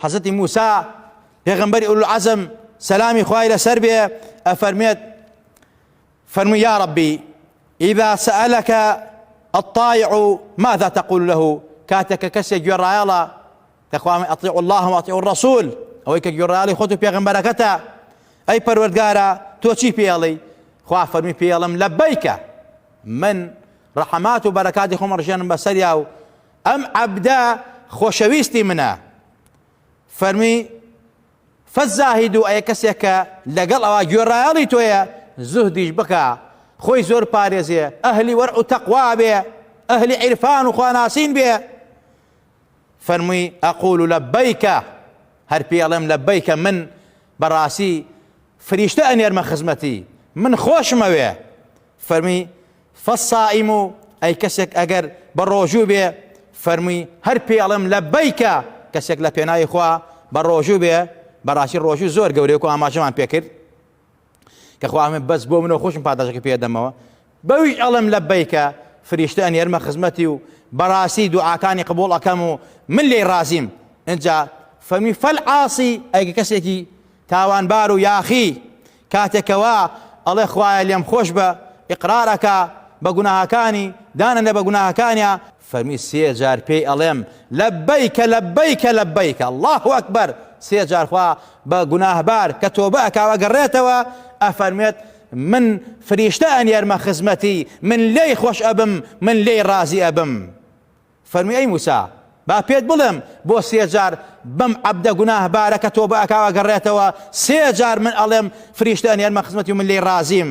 حەزەتی موسا پێغەمبەری ئولو العەزم سەلامی خوای لەسەر بێ ئەفەرمێت فەرمووی یا ربی إذا سألك الطائع ماذا تقول له كاتك كسي جرايالا تخوام أطيعوا الله وأطيعوا الرسول أو إيك جرايالي خذوا بيغمبر كتا أي پروردگارا تو چی بيالي خوا فرمي بيالم لبيك من رحمات وبركات خمر جان بسريا أم عبدا خوشويستي منا فرمي فالزاهد أي كسيك لقل أو جرايالي تويا زهديش بكا خوي زور باريزي أهلي ورع تقوى بي أهلي عرفان وخواناسين بي فرمي أقول لبيك هربي ألم لبيك من براسي فريشتا أن يرمى خزمتي من خوش موي فرمي فالصائم أي كسك أجر بروجو بي فرمي هربي ألم لبيك كسك لبيناي خوا بروجو بي براسي الروجو زور قوريكو أما جمان بيكر كخواه من بس بو منو خوش مپاداشك پێ دەمەوە بەویش ئەڵێم لەبەیکە فریشتە ئەنێرمە خزمەتی و بەڕاستی دوعاکانی قبوڵ ئەکەم و من لێی رازیم اینجا فەرمی فەالعاسی ئەگە کەسێکی تاوانبار و یاخی کاتێکەوە ئەڵێ خوایە لێم خۆش بە ئیقرارەکە بە گوناهەکانی دانە بە گوناهەکانیە فەرمی سێ جار پێی ئەڵێم لەبەیکە لەبەیکە لەبەیکە الله ئەکبەر سێ جار خوا بە گوناهبار کە تۆبە ئەکاوە گەڕێتەوە ئەفەرمێت من فریشتە ئەنێرمە خزمەتی من لێی خۆش ئەبم من لێی رازی ئەبم فەرمی ئەی موسا با پێت بڵێم بۆ سێ جار بەم عەبدە گوناهبارە کە تۆبە ئەکاوە گەڕێتەوە سێ جار من ئەڵێم فریشتە ئەنێرمە خزمەتی و من لێی رازیم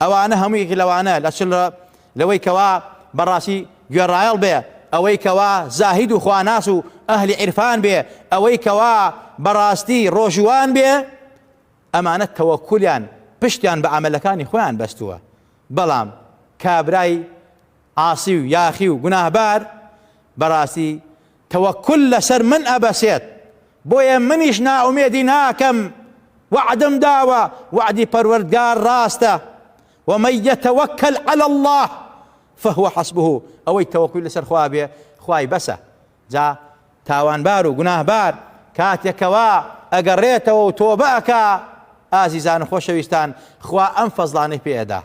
ئەوانە هەموویەکی لەوانە لەوەی کەوا بەڕاستی گوێڕایەڵ بێ ئەوەی کەوا زاهید و خواناس و ئەهلی عیرفان بێ ئەوەی کەوا بەڕاستی ڕۆژوان بێ ئەمانە تەوەکولیان پشتیان بە عەمەلەکانی خۆیان بەستووە بەڵام کابرای عاسی و یاخی و گوناهبار بەڕاستی تەوەکل لەسەر من ئەبەسێت بۆیە منیش ناومێدی ناکەم وعدم داوە وعدی پەروەردگار ڕاستە ومن يتوكل على الله فهو حسبه ئەوەی تەوەکل لەسەر خوا بێ خوای بەسە جا تاوانبار و گوناهبار کاتێکەوە ئەگەڕێتەوە و تۆبە ئەکا ئازیزان و خۆشەویستان خوا ئەم فەزڵانەی پێ ئەدا